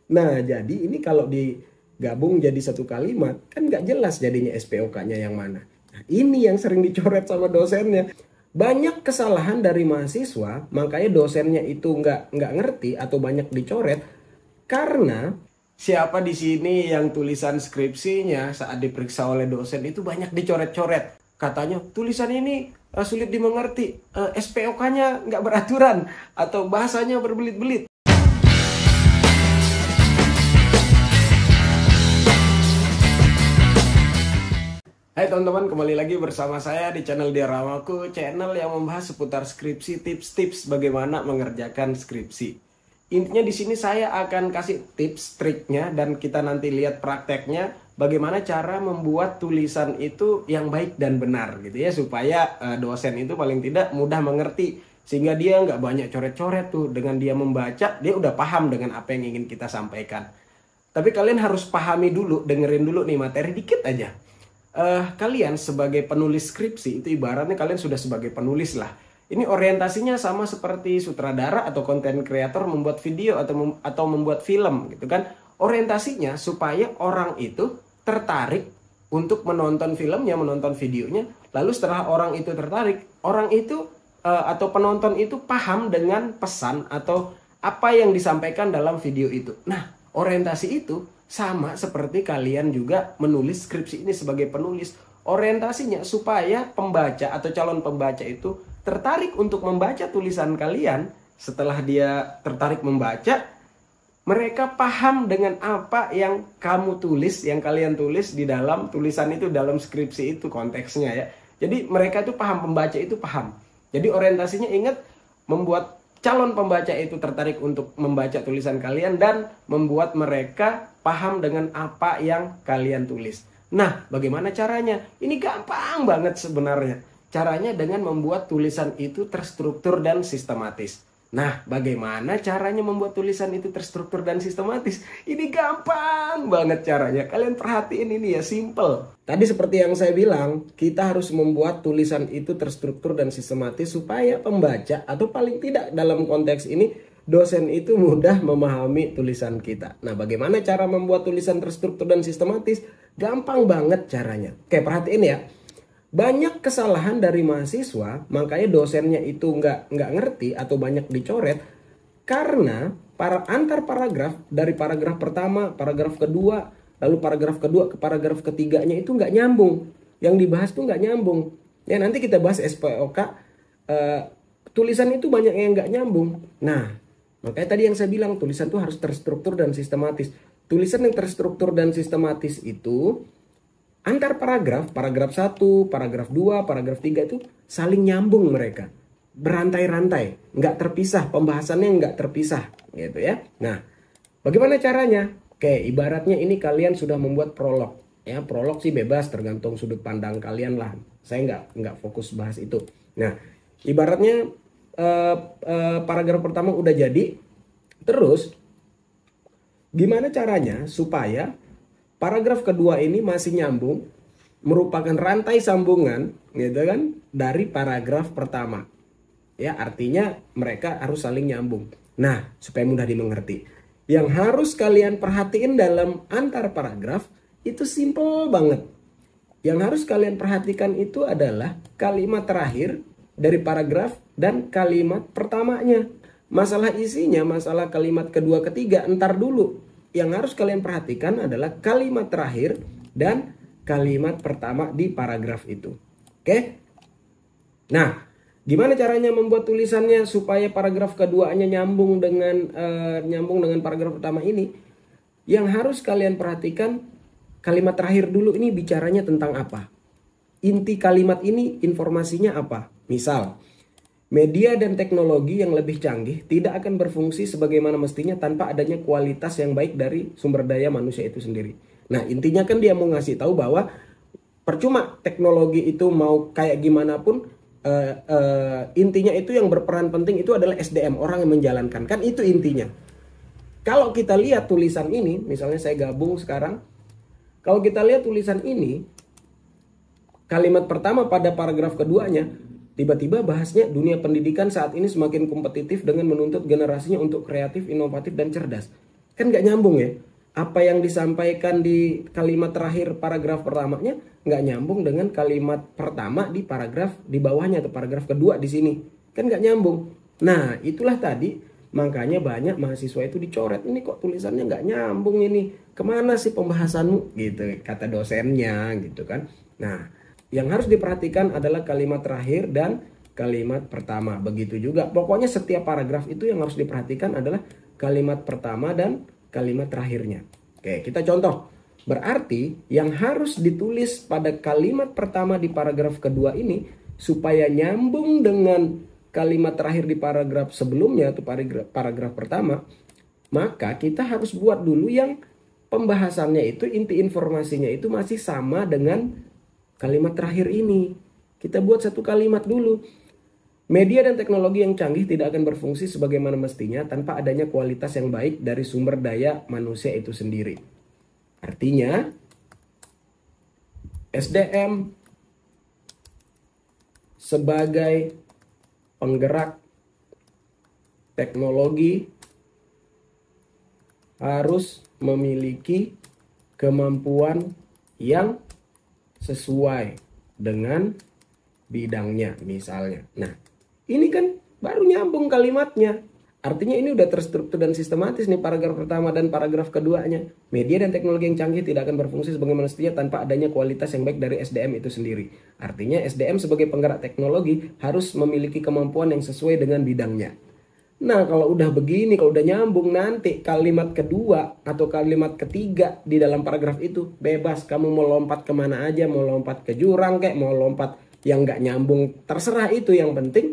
Nah, jadi ini kalau digabung jadi satu kalimat, kan nggak jelas jadinya SPOK-nya yang mana. Nah, ini yang sering dicoret sama dosennya. Banyak kesalahan dari mahasiswa, makanya dosennya itu nggak ngerti atau banyak dicoret, karena siapa di sini yang tulisan skripsinya saat diperiksa oleh dosen itu banyak dicoret-coret. Katanya tulisan ini sulit dimengerti, SPOK-nya nggak beraturan, atau bahasanya berbelit-belit. Hai teman-teman, kembali lagi bersama saya di channel Dioramaku, channel yang membahas seputar skripsi, tips-tips bagaimana mengerjakan skripsi. Intinya di sini saya akan kasih tips, triknya, dan kita nanti lihat prakteknya bagaimana cara membuat tulisan itu yang baik dan benar gitu ya, supaya dosen itu paling tidak mudah mengerti, sehingga dia nggak banyak coret-coret tuh. Dengan dia membaca, dia udah paham dengan apa yang ingin kita sampaikan. Tapi kalian harus pahami dulu, dengerin dulu nih materi dikit aja. Kalian sebagai penulis skripsi itu ibaratnya kalian sudah sebagai penulis lah. Ini orientasinya sama seperti sutradara atau konten kreator membuat video atau membuat film gitu kan. Orientasinya supaya orang itu tertarik untuk menonton filmnya, menonton videonya. Lalu setelah orang itu tertarik, orang itu atau penonton itu paham dengan pesan atau apa yang disampaikan dalam video itu. Nah, orientasi itu sama seperti kalian juga menulis skripsi ini sebagai penulis. Orientasinya supaya pembaca atau calon pembaca itu tertarik untuk membaca tulisan kalian. Setelah dia tertarik membaca, mereka paham dengan apa yang kamu tulis, yang kalian tulis di dalam tulisan itu, dalam skripsi itu konteksnya ya. Jadi mereka itu paham, pembaca itu paham. Jadi orientasinya ingat, membuat calon pembaca itu tertarik untuk membaca tulisan kalian dan membuat mereka paham dengan apa yang kalian tulis. Nah, bagaimana caranya? Ini gampang banget sebenarnya. Caranya dengan membuat tulisan itu terstruktur dan sistematis. Nah, bagaimana caranya membuat tulisan itu terstruktur dan sistematis? Ini gampang banget caranya. Kalian perhatiin ini ya, simple. Tadi seperti yang saya bilang, kita harus membuat tulisan itu terstruktur dan sistematis supaya pembaca atau paling tidak dalam konteks ini dosen itu mudah memahami tulisan kita. Nah, bagaimana cara membuat tulisan terstruktur dan sistematis? Gampang banget caranya. Oke, perhatiin ya. Banyak kesalahan dari mahasiswa, makanya dosennya itu nggak ngerti atau banyak dicoret, karena antar paragraf, dari paragraf pertama, paragraf kedua, lalu paragraf kedua ke paragraf ketiganya itu nggak nyambung. Yang dibahas tuh nggak nyambung. Ya, nanti kita bahas SPOK, tulisan itu banyak yang nggak nyambung. Nah, makanya tadi yang saya bilang, tulisan itu harus terstruktur dan sistematis. Tulisan yang terstruktur dan sistematis itu antar paragraf, paragraf 1, paragraf 2, paragraf 3 itu saling nyambung mereka. Berantai-rantai, nggak terpisah, pembahasannya nggak terpisah gitu ya. Nah, bagaimana caranya? Oke, ibaratnya ini kalian sudah membuat prolog. Ya, prolog sih bebas, tergantung sudut pandang kalian lah. Saya nggak fokus bahas itu. Nah, ibaratnya paragraf pertama udah jadi. Terus, gimana caranya supaya paragraf kedua ini masih nyambung, merupakan rantai sambungan gitu kan dari paragraf pertama. Ya, artinya mereka harus saling nyambung. Nah, supaya mudah dimengerti, yang harus kalian perhatiin dalam antar paragraf itu simple banget. Yang harus kalian perhatikan itu adalah kalimat terakhir dari paragraf dan kalimat pertamanya. Masalah isinya, masalah kalimat kedua, ketiga, entar dulu. Yang harus kalian perhatikan adalah kalimat terakhir dan kalimat pertama di paragraf itu. Oke? Nah, gimana caranya membuat tulisannya supaya paragraf keduanya nyambung dengan paragraf pertama ini? Yang harus kalian perhatikan, kalimat terakhir dulu ini bicaranya tentang apa? Inti kalimat ini informasinya apa? Misal, media dan teknologi yang lebih canggih tidak akan berfungsi sebagaimana mestinya tanpa adanya kualitas yang baik dari sumber daya manusia itu sendiri. Nah, intinya kan dia mau ngasih tahu bahwa percuma teknologi itu mau kayak gimana pun, intinya itu yang berperan penting itu adalah SDM, orang yang menjalankan. Kan itu intinya. Kalau kita lihat tulisan ini, misalnya saya gabung sekarang. Kalau kita lihat tulisan ini, kalimat pertama pada paragraf keduanya, tiba-tiba bahasnya dunia pendidikan saat ini semakin kompetitif dengan menuntut generasinya untuk kreatif, inovatif, dan cerdas. Kan nggak nyambung ya. Apa yang disampaikan di kalimat terakhir paragraf pertamanya nggak nyambung dengan kalimat pertama di paragraf di bawahnya atau paragraf kedua di sini. Kan nggak nyambung. Nah, itulah tadi makanya banyak mahasiswa itu dicoret. Ini kok tulisannya nggak nyambung ini. Kemana sih pembahasanmu? Gitu kata dosennya gitu kan. Nah, yang harus diperhatikan adalah kalimat terakhir dan kalimat pertama. Begitu juga. Pokoknya setiap paragraf itu yang harus diperhatikan adalah kalimat pertama dan kalimat terakhirnya. Oke, kita contoh. Berarti yang harus ditulis pada kalimat pertama di paragraf kedua ini supaya nyambung dengan kalimat terakhir di paragraf sebelumnya atau paragraf pertama, maka kita harus buat dulu yang pembahasannya itu, inti informasinya itu masih sama dengan kalimat terakhir ini. Kita buat satu kalimat dulu. Media dan teknologi yang canggih tidak akan berfungsi sebagaimana mestinya tanpa adanya kualitas yang baik dari sumber daya manusia itu sendiri. Artinya, SDM sebagai penggerak teknologi harus memiliki kemampuan yang sesuai dengan bidangnya misalnya. Nah, ini kan baru nyambung kalimatnya. Artinya ini udah terstruktur dan sistematis nih paragraf pertama dan paragraf keduanya. Media dan teknologi yang canggih tidak akan berfungsi sebagaimana mestinya tanpa adanya kualitas yang baik dari SDM itu sendiri. Artinya SDM sebagai penggerak teknologi harus memiliki kemampuan yang sesuai dengan bidangnya. Nah, kalau udah begini, kalau udah nyambung, nanti kalimat kedua atau kalimat ketiga di dalam paragraf itu bebas. Kamu mau lompat kemana aja, mau lompat ke jurang kayak, mau lompat yang nggak nyambung, terserah itu. Yang penting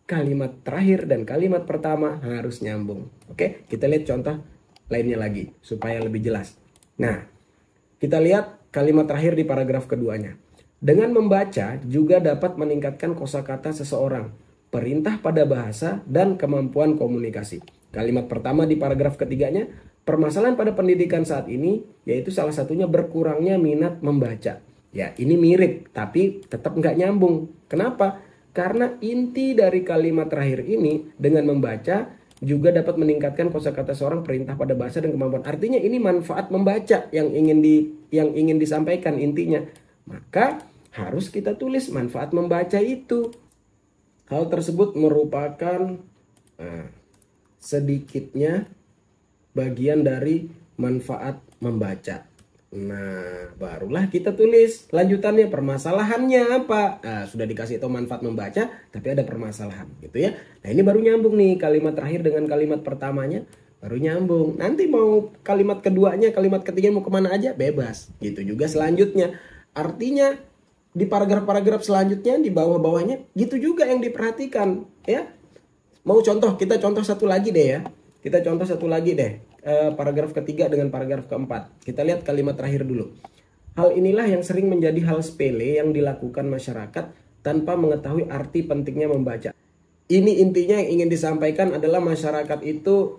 kalimat terakhir dan kalimat pertama harus nyambung. Oke, kita lihat contoh lainnya lagi supaya lebih jelas. Nah, kita lihat kalimat terakhir di paragraf keduanya. Dengan membaca juga dapat meningkatkan kosakata seseorang, perintah pada bahasa, dan kemampuan komunikasi. Kalimat pertama di paragraf ketiganya, permasalahan pada pendidikan saat ini yaitu salah satunya berkurangnya minat membaca. Ya, ini mirip tapi tetap nggak nyambung. Kenapa? Karena inti dari kalimat terakhir ini dengan membaca juga dapat meningkatkan kosakata seorang, perintah pada bahasa, dan kemampuan. Artinya ini manfaat membaca yang ingin disampaikan intinya. Maka harus kita tulis manfaat membaca itu. Hal tersebut merupakan sedikitnya bagian dari manfaat membaca. Nah, barulah kita tulis lanjutannya, permasalahannya apa. Nah, sudah dikasih tahu manfaat membaca, tapi ada permasalahan gitu ya. Nah, ini baru nyambung nih kalimat terakhir dengan kalimat pertamanya, baru nyambung. Nanti mau kalimat keduanya, kalimat ketiga mau kemana aja bebas. Gitu juga selanjutnya. Artinya di paragraf-paragraf selanjutnya di bawah-bawahnya gitu juga yang diperhatikan ya. Mau contoh, kita contoh satu lagi deh ya. Kita contoh satu lagi deh. Paragraf ketiga dengan paragraf keempat. Kita lihat kalimat terakhir dulu. Hal inilah yang sering menjadi hal sepele yang dilakukan masyarakat tanpa mengetahui arti pentingnya membaca. Ini intinya yang ingin disampaikan adalah masyarakat itu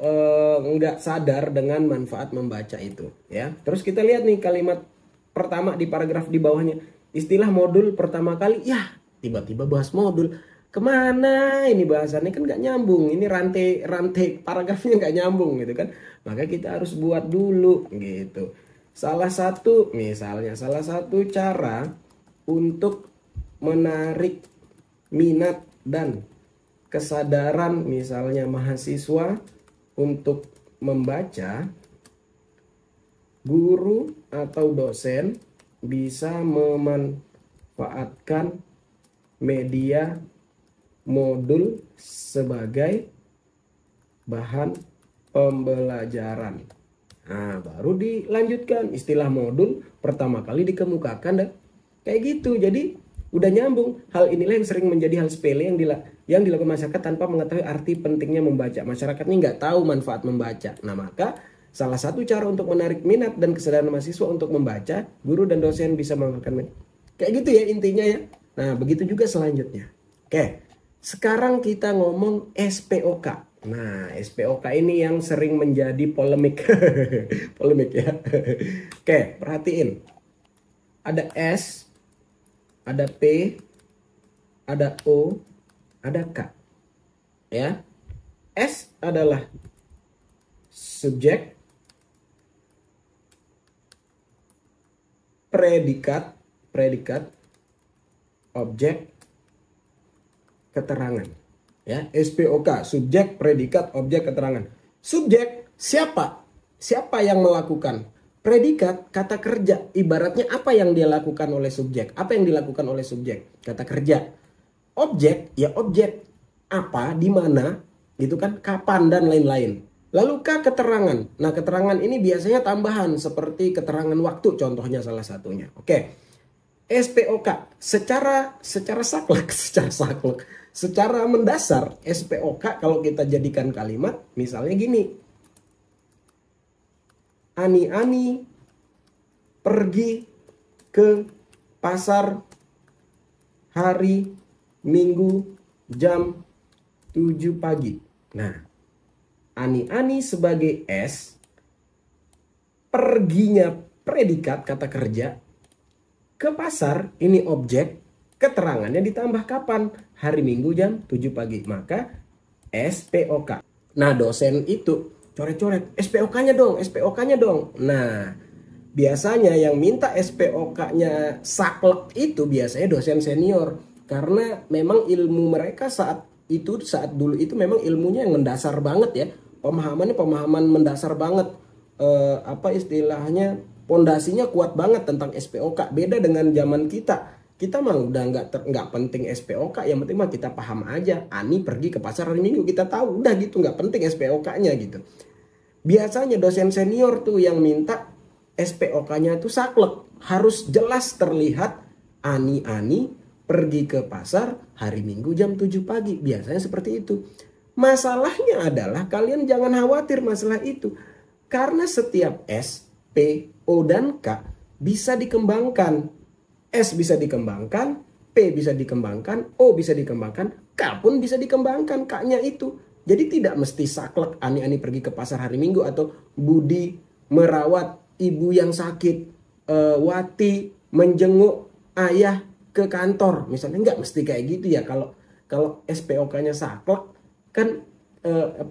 nggak sadar dengan manfaat membaca itu. Ya. Terus kita lihat nih kalimat pertama di paragraf di bawahnya. Istilah modul pertama kali, ya tiba-tiba bahas modul. Kemana ini bahasannya kan nggak nyambung. Ini rantai paragrafnya nggak nyambung gitu kan. Maka kita harus buat dulu gitu. Salah satu cara untuk menarik minat dan kesadaran misalnya mahasiswa untuk membaca, guru atau dosen bisa memanfaatkan media modul sebagai bahan pembelajaran. Nah, baru dilanjutkan istilah modul pertama kali dikemukakan dan kayak gitu. Jadi udah nyambung. Hal inilah yang sering menjadi hal sepele yang dilakukan masyarakat tanpa mengetahui arti pentingnya membaca. Masyarakat ini nggak tahu manfaat membaca. Nah, maka salah satu cara untuk menarik minat dan kesadaran mahasiswa untuk membaca, guru dan dosen bisa menggunakan kayak gitu ya intinya ya. Nah, begitu juga selanjutnya. Oke. Sekarang kita ngomong SPOK. Nah, SPOK ini yang sering menjadi polemik. Polemik ya. Oke, perhatiin. Ada S, ada P, ada O, ada K. Ya. S adalah subjek, predikat, objek, keterangan. Ya, SPOK, subjek, predikat, objek, keterangan. Subjek, siapa? Siapa yang melakukan? Predikat, kata kerja. Ibaratnya apa yang dia lakukan oleh subjek? Apa yang dilakukan oleh subjek? Kata kerja. Objek, ya objek. Apa, di mana, gitu kan, kapan, dan lain-lain. Lalu keterangan. Nah, keterangan ini biasanya tambahan seperti keterangan waktu, contohnya salah satunya. Oke. SPOK secara saklek, secara mendasar SPOK kalau kita jadikan kalimat misalnya gini. Ani pergi ke pasar hari Minggu jam 7 pagi. Nah, Ani sebagai S, perginya predikat kata kerja, ke pasar ini objek, keterangannya ditambah kapan? Hari Minggu jam 7 pagi. Maka SPOK. Nah, dosen itu coret-coret, SPOK-nya dong. Nah, biasanya yang minta SPOK-nya saklek itu biasanya dosen senior. Karena memang ilmu mereka saat dulu itu memang ilmunya yang mendasar banget ya. Pemahaman mendasar banget. Apa istilahnya, pondasinya kuat banget tentang SPOK. Beda dengan zaman kita. Kita mah udah nggak penting SPOK, yang penting mah kita paham aja. Ani pergi ke pasar hari Minggu, kita tahu, udah gitu, nggak penting SPOK-nya gitu. Biasanya dosen senior tuh yang minta SPOK-nya itu saklek, harus jelas terlihat Ani pergi ke pasar hari Minggu jam 7 pagi. Biasanya seperti itu. Masalahnya adalah kalian jangan khawatir masalah itu. Karena setiap S, P, O, dan K bisa dikembangkan. S bisa dikembangkan, P bisa dikembangkan, O bisa dikembangkan, K pun bisa dikembangkan, K-nya itu. Jadi tidak mesti saklek Ani pergi ke pasar hari Minggu, atau Budi merawat ibu yang sakit, Wati menjenguk ayah ke kantor. Misalnya nggak mesti kayak gitu ya. Kalau SPOK-nya saklek kan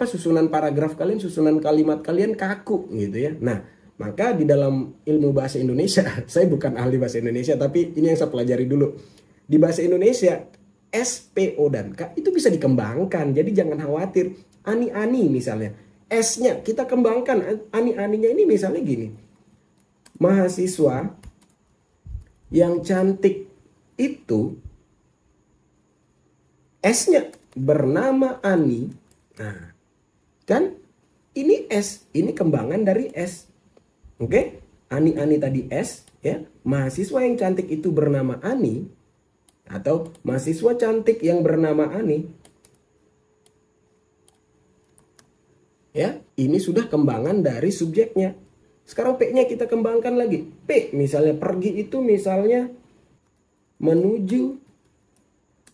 susunan paragraf kalian, susunan kalimat kalian kaku gitu ya. Nah, maka di dalam ilmu bahasa Indonesia, saya bukan ahli bahasa Indonesia, tapi ini yang saya pelajari dulu. Di bahasa Indonesia, S, P, O, dan K itu bisa dikembangkan. Jadi jangan khawatir. Ani misalnya, S-nya kita kembangkan. Ani-aninya ini misalnya gini. Mahasiswa yang cantik itu, S-nya bernama Ani. Nah, kan ini S, ini kembangan dari S. Oke? Ani tadi S, ya. Mahasiswa yang cantik itu bernama Ani, atau mahasiswa cantik yang bernama Ani. Ya, ini sudah kembangan dari subjeknya. Sekarang P-nya kita kembangkan lagi. P misalnya pergi itu misalnya menuju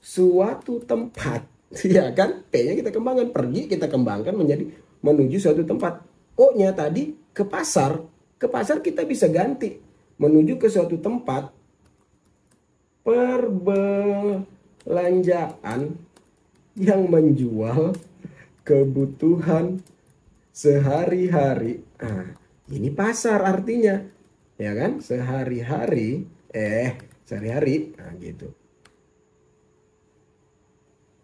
suatu tempat. Ya kan? P-nya kita kembangkan. Pergi kita kembangkan menjadi menuju suatu tempat. O-nya tadi ke pasar. Ke pasar kita bisa ganti. Menuju ke suatu tempat perbelanjaan yang menjual kebutuhan sehari-hari. Nah, ini pasar artinya. Ya kan? Sehari-hari. Sehari-hari. Nah, gitu.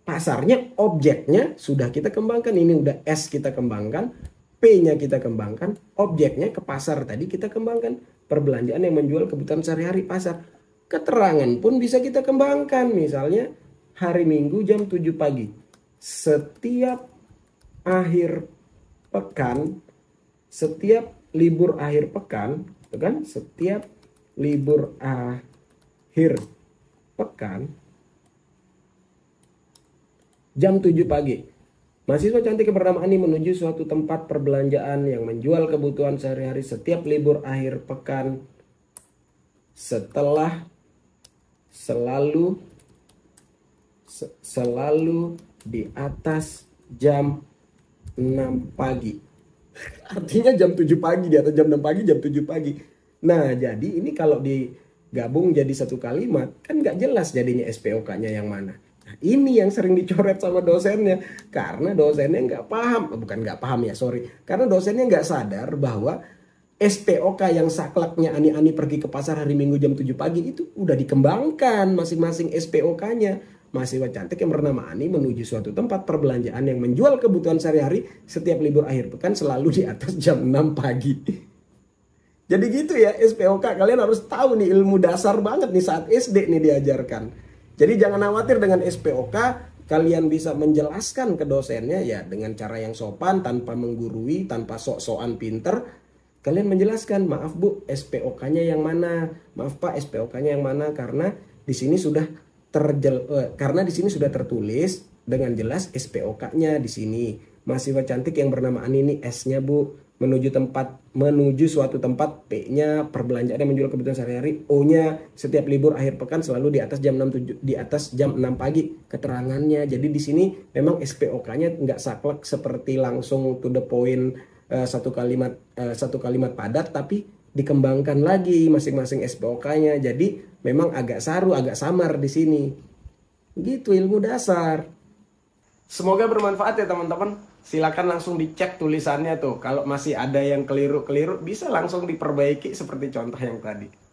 Pasarnya, objeknya sudah kita kembangkan. Ini udah S kita kembangkan, P-nya kita kembangkan, objeknya ke pasar tadi kita kembangkan. Perbelanjaan yang menjual kebutuhan sehari-hari, pasar. Keterangan pun bisa kita kembangkan. Misalnya hari Minggu jam 7 pagi. Setiap akhir pekan, setiap libur akhir pekan, itu kan? Setiap libur akhir pekan jam 7 pagi. Mahasiswa cantik bernama Ani menuju suatu tempat perbelanjaan yang menjual kebutuhan sehari-hari setiap libur akhir pekan setelah selalu di atas jam 6 pagi. Artinya jam 7 pagi, di atas jam 6 pagi, jam 7 pagi. Nah, jadi ini kalau digabung jadi satu kalimat, kan nggak jelas jadinya SPOK-nya yang mana. Nah, ini yang sering dicoret sama dosennya. Karena dosennya nggak paham. Bukan nggak paham ya, sorry. Karena dosennya nggak sadar bahwa SPOK yang sakleknya ani-ani pergi ke pasar hari Minggu jam 7 pagi itu udah dikembangkan masing-masing SPOK-nya. Mahasiswa cantik yang bernama Ani menuju suatu tempat perbelanjaan yang menjual kebutuhan sehari-hari setiap libur akhir pekan selalu di atas jam 6 pagi. Jadi gitu ya SPOK, kalian harus tahu nih ilmu dasar banget nih saat SD nih diajarkan. Jadi jangan khawatir dengan SPOK, kalian bisa menjelaskan ke dosennya ya dengan cara yang sopan, tanpa menggurui, tanpa sok-sokan pinter. Kalian menjelaskan, maaf Bu, SPOK-nya yang mana? Maaf Pak, SPOK-nya yang mana? Karena di sini sudah tertulis dengan jelas SPOK-nya di sini. Mahasiswa cantik yang bernama Ani ini S-nya Bu. Menuju suatu tempat, P-nya perbelanjaan yang menjual kebutuhan sehari-hari, O-nya setiap libur akhir pekan selalu di atas jam 6 pagi keterangannya. Jadi di sini memang SPOK-nya nggak saklek seperti langsung to the point, satu kalimat padat, tapi dikembangkan lagi masing-masing SPOK-nya. Jadi memang agak saru, agak samar di sini. Gitu ilmu dasar. Semoga bermanfaat ya teman-teman. Silakan langsung dicek tulisannya tuh. Kalau masih ada yang keliru-keliru bisa langsung diperbaiki seperti contoh yang tadi.